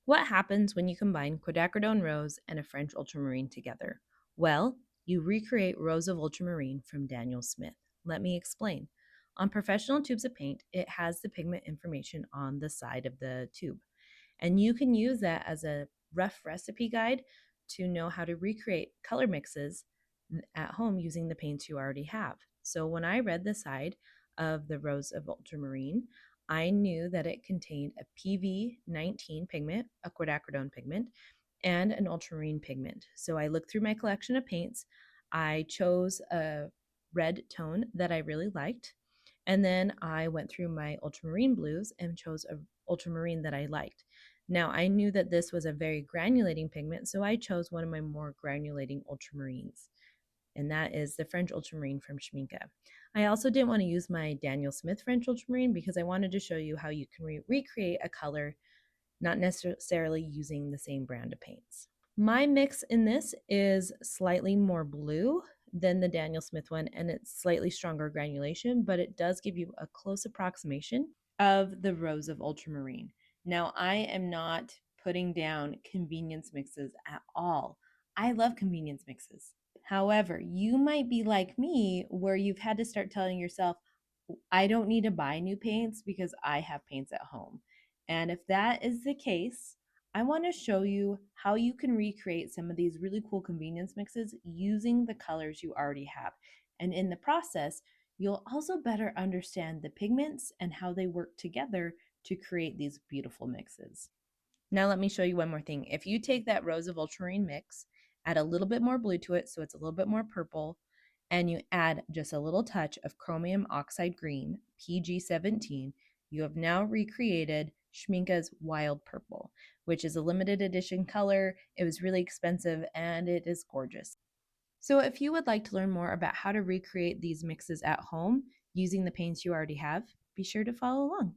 What happens when you combine quinacridone rose and a French ultramarine together? Well, you recreate Rose of Ultramarine from Daniel Smith. Let me explain. On professional tubes of paint, it has the pigment information on the side of the tube, and you can use that as a rough recipe guide to know how to recreate color mixes at home using the paints you already have. So when I read the side of the Rose of Ultramarine, I knew that it contained a PV19 pigment, a quinacridone pigment, and an ultramarine pigment. So I looked through my collection of paints. I chose a red tone that I really liked. And then I went through my ultramarine blues and chose a ultramarine that I liked. Now I knew that this was a very granulating pigment, so I chose one of my more granulating ultramarines, and that is the French ultramarine from Schminke. I also didn't want to use my Daniel Smith French ultramarine because I wanted to show you how you can recreate a color not necessarily using the same brand of paints. My mix in this is slightly more blue than the Daniel Smith one, and it's slightly stronger granulation, but it does give you a close approximation of the Rose of Ultramarine. Now, I am not putting down convenience mixes at all. I love convenience mixes. However, you might be like me where you've had to start telling yourself, I don't need to buy new paints because I have paints at home. And if that is the case, I want to show you how you can recreate some of these really cool convenience mixes using the colors you already have. And in the process, you'll also better understand the pigments and how they work together to create these beautiful mixes. Now let me show you one more thing. If you take that Rose of Ultramarine mix, add a little bit more blue to it so it's a little bit more purple, and you add just a little touch of chromium oxide green, PG17, you have now recreated Schminke's Wild Purple, which is a limited edition color. It was really expensive and it is gorgeous. So if you would like to learn more about how to recreate these mixes at home using the paints you already have, be sure to follow along.